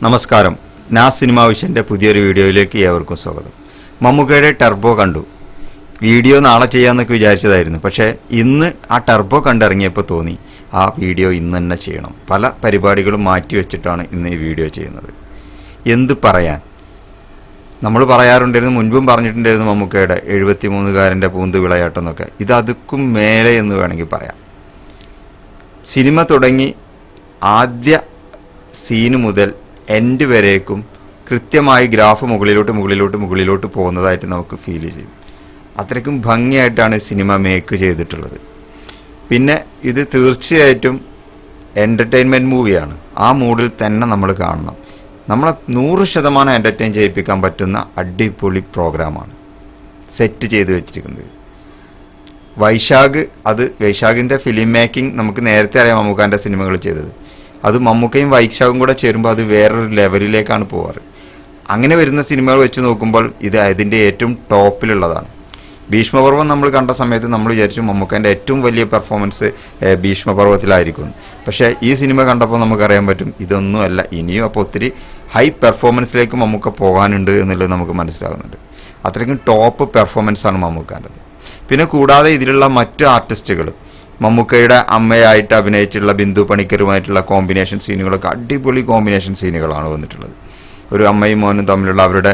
നമസ്കാരം. നാസ് സിനിമ വിഷൻ്റെ പുതിയൊരു വീഡിയോയിലേക്ക് ഏവർക്കും സ്വാഗതം. മമ്മൂക്കയുടെ ടർബോ കണ്ടു. വീഡിയോ നാളെ ചെയ്യാമെന്നൊക്കെ വിചാരിച്ചതായിരുന്നു. പക്ഷേ ഇന്ന് ആ ടർബോ കണ്ടിറങ്ങിയപ്പോൾ തോന്നി ആ വീഡിയോ ഇന്ന് തന്നെ ചെയ്യണം. പല പരിപാടികളും മാറ്റി വെച്ചിട്ടാണ് ഇന്ന് ഈ വീഡിയോ ചെയ്യുന്നത്. എന്ത് പറയാൻ, നമ്മൾ പറയാറുണ്ടായിരുന്നു, മുൻപും പറഞ്ഞിട്ടുണ്ടായിരുന്നു മമ്മൂക്കയുടെ 73കാരൻ്റെ പൂന്ത് വിളയാട്ടം എന്നൊക്കെ. ഇത് അതുക്കും മേലെ എന്ന് വേണമെങ്കിൽ പറയാം. സിനിമ തുടങ്ങി ആദ്യ സീന് മുതൽ എൻഡ് വരേക്കും കൃത്യമായി ഗ്രാഫ് മുകളിലോട്ട് പോകുന്നതായിട്ട് നമുക്ക് ഫീൽ ചെയ്യും. അത്രയ്ക്കും ഭംഗിയായിട്ടാണ് സിനിമ മേക്ക് ചെയ്തിട്ടുള്ളത്. പിന്നെ ഇത് തീർച്ചയായിട്ടും എൻ്റർടൈൻമെൻറ്റ് മൂവിയാണ്. ആ മൂഡിൽ തന്നെ നമ്മൾ കാണണം. നമ്മളെ 100% എൻ്റർടൈൻ ചെയ്യിപ്പിക്കാൻ പറ്റുന്ന അടിപൊളി പ്രോഗ്രാമാണ് സെറ്റ് ചെയ്ത് വെച്ചിരിക്കുന്നത്. വൈശാഖിൻ്റെ ഫിലിം മേക്കിംഗ് നമുക്ക് നേരത്തെ അറിയാം. മമ്മൂക്കാൻ്റെ സിനിമകൾ ചെയ്തത് അത് മമ്മൂക്കയും വൈശാഖും കൂടെ ചേരുമ്പോൾ അത് വേറൊരു ലെവലിലേക്കാണ് പോവാറ്. അങ്ങനെ വരുന്ന സിനിമകൾ വെച്ച് നോക്കുമ്പോൾ ഇത് അതിൻ്റെ ഏറ്റവും ടോപ്പിലുള്ളതാണ്. ഭീഷ്മപർവം നമ്മൾ കണ്ട സമയത്ത് നമ്മൾ വിചാരിച്ചു മമ്മൂക്കൻ്റെ ഏറ്റവും വലിയ പെർഫോമൻസ് ഭീഷ്മപർവത്തിലായിരിക്കും. പക്ഷേ ഈ സിനിമ കണ്ടപ്പോൾ നമുക്കറിയാൻ പറ്റും ഇതൊന്നുമല്ല, ഇനിയും അപ്പോൾ ഒത്തിരി ഹൈ പെർഫോമൻസിലേക്ക് മമ്മൂക്ക പോകാനുണ്ട് എന്നുള്ളത് നമുക്ക് മനസ്സിലാകുന്നുണ്ട്. അത്രയ്ക്കും ടോപ്പ് പെർഫോമൻസാണ് മമ്മൂക്കാൻ്റെത്. പിന്നെ കൂടാതെ ഇതിലുള്ള മറ്റ് ആർട്ടിസ്റ്റുകൾ, മമ്മൂക്കയുടെ അമ്മയായിട്ട് അഭിനയിച്ചിട്ടുള്ള ബിന്ദു പണിക്കരുമായിട്ടുള്ള കോമ്പിനേഷൻ സീനുകളൊക്കെ അടിപൊളി കോമ്പിനേഷൻ സീനുകളാണ് വന്നിട്ടുള്ളത്. ഒരു അമ്മയും മോനും തമ്മിലുള്ള അവരുടെ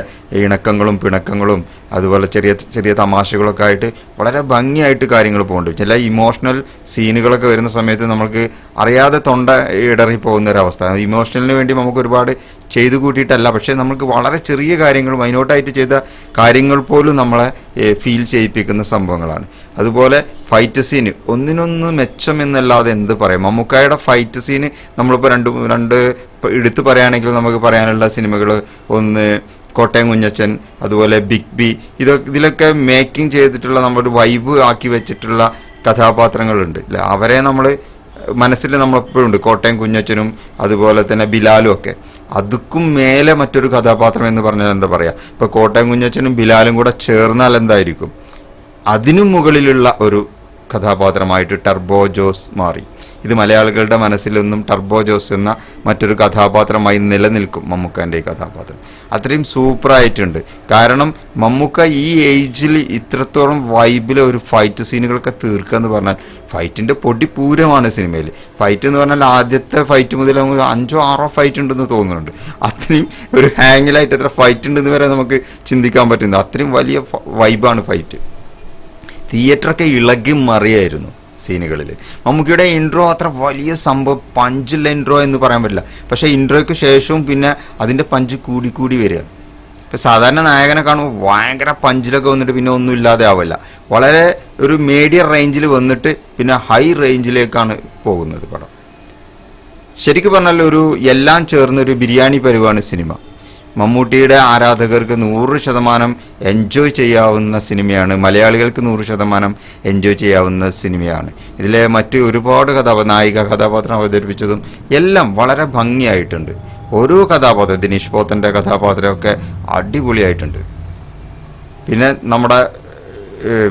ഇണക്കങ്ങളും പിണക്കങ്ങളും അതുപോലെ ചെറിയ ചെറിയ തമാശകളൊക്കെ ആയിട്ട് വളരെ ഭംഗിയായിട്ട് കാര്യങ്ങൾ പോകുന്നുണ്ട്. ചില ഇമോഷണൽ സീനുകളൊക്കെ വരുന്ന സമയത്ത് നമുക്ക് അറിയാതെ തൊണ്ട ഇടറി പോകുന്ന ഒരവസ്ഥ. ഇമോഷണലിന് വേണ്ടി നമുക്ക് ഒരുപാട് ചെയ്തു കൂട്ടിയിട്ടല്ല, പക്ഷേ നമുക്ക് വളരെ ചെറിയ കാര്യങ്ങൾ മൈനോട്ടായിട്ട് ചെയ്ത കാര്യങ്ങൾ പോലും നമ്മളെ ഫീൽ ചെയ്യിപ്പിക്കുന്ന സംഭവങ്ങളാണ്. അതുപോലെ ഫൈറ്റ് സീന് ഒന്നിനൊന്ന് മെച്ചം എന്നല്ലാതെ എന്ത് പറയാം. മമ്മൂക്കായുടെ ഫൈറ്റ് സീന് നമ്മളിപ്പോൾ രണ്ട് എടുത്തു പറയുകയാണെങ്കിൽ നമുക്ക് പറയാനുള്ള സിനിമകൾ ഒന്ന് കോട്ടയം കുഞ്ഞച്ചൻ, അതുപോലെ ബിഗ് ബി, ഇതിലൊക്കെ മേക്കിംഗ് ചെയ്തിട്ടുള്ള നമ്മുടെ വൈബ് ആക്കി വെച്ചിട്ടുള്ള കഥാപാത്രങ്ങളുണ്ട് അല്ലേ. അവരെ നമ്മൾ മനസ്സിൽ നമ്മളെപ്പോഴും ഉണ്ട്. കോട്ടയം കുഞ്ഞച്ചനും അതുപോലെ തന്നെ ബിലാലും ഒക്കെ. അതുക്കും മേലെ മറ്റൊരു കഥാപാത്രം എന്ന് പറഞ്ഞാൽ എന്താ പറയുക, ഇപ്പോൾ കോട്ടയം കുഞ്ഞച്ചനും ബിലാലും കൂടെ ചേർന്നാൽ എന്തായിരിക്കും, അതിനും മുകളിലുള്ള ഒരു കഥാപാത്രമായിട്ട് ടർബോ ജോസ് മാറി. ഇത് മലയാളികളുടെ മനസ്സിലൊന്നും ടർബോ ജോസ് എന്ന മറ്റൊരു കഥാപാത്രമായി നിലനിൽക്കും മമ്മൂക്കാൻ്റെ ഈ കഥാപാത്രം. അത്രയും സൂപ്പറായിട്ടുണ്ട്. കാരണം മമ്മൂക്ക ഈ ഏജിൽ ഇത്രത്തോളം വൈബിൽ ഒരു ഫൈറ്റ് സീനുകളൊക്കെ തീർക്കുക എന്ന് പറഞ്ഞാൽ ഫൈറ്റിൻ്റെ പൊടിപൂരമാണ് സിനിമയിൽ. ഫൈറ്റ് എന്ന് പറഞ്ഞാൽ ആദ്യത്തെ ഫൈറ്റ് മുതൽ 5-6 ഫൈറ്റ് ഉണ്ടെന്ന് തോന്നുന്നുണ്ട്. അത്രയും ഒരു ഹാങ്ങിലായിട്ട് എത്ര ഫൈറ്റ് ഉണ്ടെന്ന് വരെ നമുക്ക് ചിന്തിക്കാൻ പറ്റുന്നത്. അത്രയും വലിയ വൈബാണ് ഫൈറ്റ്. തിയേറ്ററൊക്കെ ഇളകി മറിയായിരുന്നു സീനുകളിൽ. മമ്മൂക്കയുടെ ഇൻട്രോ അത്ര വലിയ സംഭവം പഞ്ചുള്ള ഇൻട്രോ എന്ന് പറയാൻ പറ്റില്ല. പക്ഷേ ഇൻട്രോയ്ക്ക് ശേഷവും പിന്നെ അതിൻ്റെ പഞ്ച് കൂടി വരിക. ഇപ്പം സാധാരണ നായകനെ കാണുമ്പോൾ ഭയങ്കര പഞ്ചിലൊക്കെ വന്നിട്ട് പിന്നെ ഒന്നും ഇല്ലാതെ ആവില്ല. വളരെ ഒരു മീഡിയം റേഞ്ചിൽ വന്നിട്ട് പിന്നെ ഹൈ റേഞ്ചിലേക്കാണ് പോകുന്നത് പടം. ശരിക്കും പറഞ്ഞാൽ ഒരു എല്ലാം ചേർന്നൊരു ബിരിയാണി പരുവാണ് സിനിമ. മമ്മൂട്ടിയുടെ ആരാധകർക്ക് 100% എൻജോയ് ചെയ്യാവുന്ന സിനിമയാണ്. മലയാളികൾക്ക് 100% എൻജോയ് ചെയ്യാവുന്ന സിനിമയാണ്. ഇതിലെ മറ്റ് ഒരുപാട് നായിക കഥാപാത്രം അവതരിപ്പിച്ചതും എല്ലാം വളരെ ഭംഗിയായിട്ടുണ്ട്. ഓരോ കഥാപാത്രം, ദിനേശ് പോത്തൻ്റെ കഥാപാത്രമൊക്കെ അടിപൊളിയായിട്ടുണ്ട്. പിന്നെ നമ്മുടെ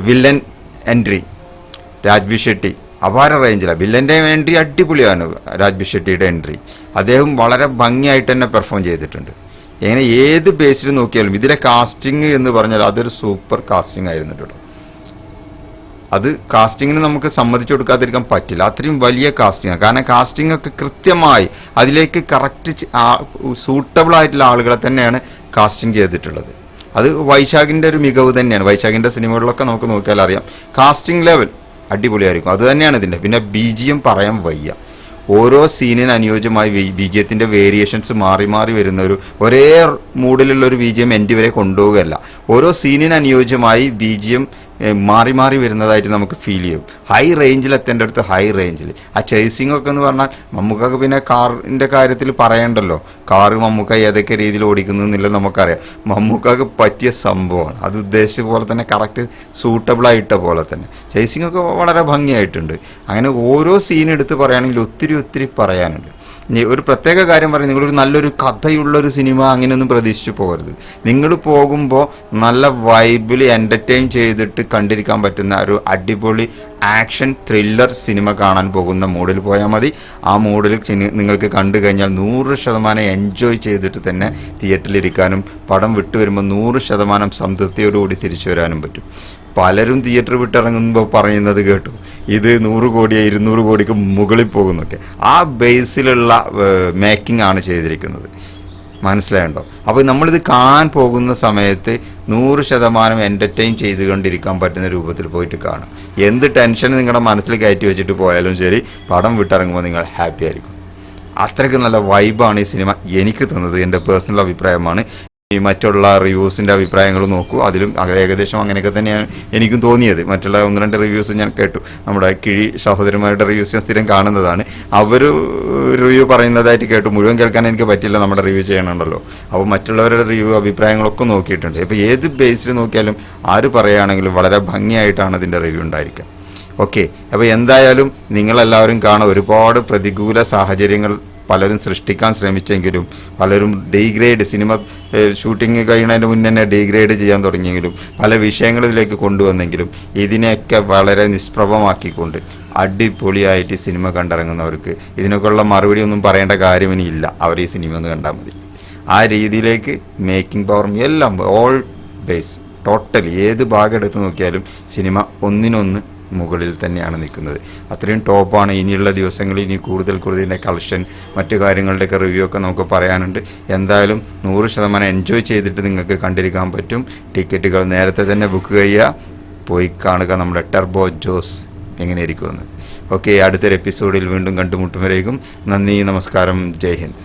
വില്ലൻ എൻട്രി രാജ്ബി ഷെട്ടി അപാര റേഞ്ചിലാണ്. വില്ലൻ്റെ എൻട്രി അടിപൊളിയാണ്. രാജ്ബി ഷെട്ടിയുടെ എൻട്രി അദ്ദേഹം വളരെ ഭംഗിയായിട്ട് തന്നെ പെർഫോം ചെയ്തിട്ടുണ്ട്. എങ്ങനെ ഏത് ബേസിൽ നോക്കിയാലും ഇതിലെ കാസ്റ്റിംഗ് എന്ന് പറഞ്ഞാൽ അതൊരു സൂപ്പർ കാസ്റ്റിംഗ് ആയിരുന്നു കേട്ടോ. അത് കാസ്റ്റിങ്ങിന് നമുക്ക് സമ്മതിച്ചു കൊടുക്കാതിരിക്കാൻ പറ്റില്ല. അത്രയും വലിയ കാസ്റ്റിംഗ്. കാരണം കാസ്റ്റിംഗ് ഒക്കെ കൃത്യമായി അതിലേക്ക് കറക്റ്റ് സൂട്ടബിൾ ആയിട്ടുള്ള ആളുകളെ തന്നെയാണ് കാസ്റ്റിംഗ് ചെയ്തിട്ടുള്ളത്. അത് വൈശാഖിൻ്റെ ഒരു മികവ് തന്നെയാണ്. വൈശാഖിൻ്റെ സിനിമകളിലൊക്കെ നമുക്ക് നോക്കിയാൽ അറിയാം കാസ്റ്റിംഗ് ലെവൽ അടിപൊളിയായിരിക്കും. അത് തന്നെയാണ് ഇതിൻ്റെ. പിന്നെ BGM പറയാൻ വയ്യ. ഓരോ സീനിന് അനുയോജ്യമായി BGMത്തിൻ്റെ വേരിയേഷൻസ് മാറി വരുന്ന ഒരേ മൂഡിലുള്ള ഒരു BGM എൻഡ് വരെ കൊണ്ടുപോവുകയല്ല. ഓരോ സീനിന് അനുയോജ്യമായി BGM മാറി വരുന്നതായിട്ട് നമുക്ക് ഫീൽ ചെയ്യും. ഹൈ റേഞ്ചിൽ എത്തേണ്ടടുത്ത് ഹൈ റേഞ്ചിൽ. ആ ചേസിംഗ് ഒക്കെ എന്ന് പറഞ്ഞാൽ മമ്മൂക്കൊക്കെ പിന്നെ കാറിൻ്റെ കാര്യത്തിൽ പറയണ്ടല്ലോ. കാറ് മമ്മൂക്ക ഏതൊക്കെ രീതിയിൽ ഓടിക്കുന്നു എന്നുള്ളത് നമുക്കറിയാം. മമ്മൂക്കൊക്കെ പറ്റിയ സംഭവമാണ്. അത് ഉദ്ദേശിച്ച പോലെ തന്നെ കറക്റ്റ് സൂട്ടബിളായിട്ട പോലെ തന്നെ ചേസിംഗ് ഒക്കെ വളരെ ഭംഗിയായിട്ടുണ്ട്. അങ്ങനെ ഓരോ സീൻ എടുത്ത് പറയുകയാണെങ്കിൽ ഒത്തിരി പറയാനുണ്ട്. ഒരു പ്രത്യേക കാര്യം പറയും, നിങ്ങളൊരു നല്ലൊരു കഥയുള്ളൊരു സിനിമ അങ്ങനെയൊന്നും പ്രതീക്ഷിച്ചു പോകരുത്. നിങ്ങൾ പോകുമ്പോൾ നല്ല വൈബിൽ എൻ്റർടൈൻ ചെയ്തിട്ട് കണ്ടിരിക്കാൻ പറ്റുന്ന ഒരു അടിപൊളി ആക്ഷൻ ത്രില്ലർ സിനിമ കാണാൻ പോകുന്ന മൂഡിൽ പോയാൽ മതി. ആ മൂഡിൽ നിങ്ങൾക്ക് കണ്ടു കഴിഞ്ഞാൽ 100% എൻജോയ് ചെയ്തിട്ട് തന്നെ തിയേറ്ററിലിരിക്കാനും പടം വിട്ടു വരുമ്പോൾ 100% സംതൃപ്തിയോടുകൂടി തിരിച്ചു വരാനും പറ്റും. പലരും തിയേറ്റർ വിട്ടിറങ്ങുമ്പോൾ പറയുന്നത് കേട്ടു, ഇത് 100 കോടിയോ 200 കോടിക്ക് മുകളിൽ പോകുന്നൊക്കെ. ആ ബേസിലുള്ള മേക്കിംഗ് ആണ് ചെയ്തിരിക്കുന്നത്. മനസ്സിലായുണ്ടോ? അപ്പോൾ നമ്മളിത് കാണാൻ പോകുന്ന സമയത്ത് 100% എൻ്റർടൈൻ ചെയ്തുകൊണ്ടിരിക്കാൻ പറ്റുന്ന രൂപത്തിൽ പോയിട്ട് കാണും. എന്ത് ടെൻഷൻ നിങ്ങളുടെ മനസ്സിൽ കയറ്റി വെച്ചിട്ട് പോയാലും ശരി, പടം വിട്ടിറങ്ങുമ്പോൾ നിങ്ങൾ ഹാപ്പി ആയിരിക്കും. അത്രയ്ക്ക് നല്ല വൈബാണ് ഈ സിനിമ എനിക്ക് തന്നത്. എൻ്റെ പേഴ്സണൽ അഭിപ്രായമാണ്. ഈ മറ്റുള്ള റിവ്യൂസിൻ്റെ അഭിപ്രായങ്ങൾ നോക്കൂ, അതിലും ഏകദേശം അങ്ങനെയൊക്കെ തന്നെയാണ് എനിക്കും തോന്നിയത്. മറ്റുള്ള 1-2 റിവ്യൂസ് ഞാൻ കേട്ടു. നമ്മുടെ കിഴി സഹോദരന്മാരുടെ റിവ്യൂസ് ഞാൻ സ്ഥിരം കാണുന്നതാണ്. അവർ റിവ്യൂ പറയുന്നതായിട്ട് കേട്ടു. മുഴുവൻ കേൾക്കാൻ എനിക്ക് പറ്റില്ല, നമ്മുടെ റിവ്യൂ ചെയ്യണമല്ലോ. അപ്പോൾ മറ്റുള്ളവരുടെ റിവ്യൂ അഭിപ്രായങ്ങളൊക്കെ നോക്കിയിട്ടുണ്ട്. ഇപ്പോൾ ഏത് ബേസിൽ നോക്കിയാലും ആര് പറയുകയാണെങ്കിലും വളരെ ഭംഗിയായിട്ടാണ് അതിൻ്റെ റിവ്യൂ ഉണ്ടായിരിക്കുക. ഓക്കെ, അപ്പോൾ എന്തായാലും നിങ്ങളെല്ലാവരും കാണാൻ ഒരുപാട് പ്രതികൂല സാഹചര്യങ്ങൾ പലരും സൃഷ്ടിക്കാൻ ശ്രമിച്ചെങ്കിലും, പലരും ഡീഗ്രേഡ് സിനിമ ഷൂട്ടിങ് കഴിയുന്നതിന് മുന്നേ തന്നെ ഡീഗ്രേഡ് ചെയ്യാൻ തുടങ്ങിയെങ്കിലും, പല വിഷയങ്ങളിലേക്ക് കൊണ്ടുവന്നെങ്കിലും, ഇതിനെയൊക്കെ വളരെ നിഷ്പ്രഭമാക്കിക്കൊണ്ട് അടിപൊളിയായിട്ട് സിനിമ കണ്ടിറങ്ങുന്നവർക്ക് ഇതിനൊക്കെയുള്ള മറുപടി ഒന്നും പറയേണ്ട കാര്യം ഇനിയില്ല. അവർ ഈ സിനിമ ഒന്ന് കണ്ടാൽ മതി. ആ രീതിയിലേക്ക് മേക്കിംഗ് പവറും എല്ലാം ഓൾ ബേസ് ടോട്ടലി ഏത് ഭാഗം എടുത്ത് നോക്കിയാലും സിനിമ ഒന്നിനൊന്ന് മുകളിൽ തന്നെയാണ് നിൽക്കുന്നത്. അത്രയും ടോപ്പാണ്. ഇനിയുള്ള ദിവസങ്ങളിൽ ഇനി കൂടുതൽ ഇതിൻ്റെ കളക്ഷൻ മറ്റു കാര്യങ്ങളുടെയൊക്കെ റിവ്യൂ ഒക്കെ നമുക്ക് പറയാനുണ്ട്. എന്തായാലും 100% എൻജോയ് ചെയ്തിട്ട് നിങ്ങൾക്ക് കണ്ടിരിക്കാൻ പറ്റും. ടിക്കറ്റുകൾ നേരത്തെ തന്നെ ബുക്ക് ചെയ്യുക, പോയി കാണുക നമ്മുടെ ടർബോ ജോസ് എങ്ങനെയിരിക്കുമെന്ന്. ഓക്കെ, അടുത്തൊരു എപ്പിസോഡിൽ വീണ്ടും കണ്ടുമുട്ടും വരേക്കും നന്ദി, നമസ്കാരം, ജയ് ഹിന്ദ്.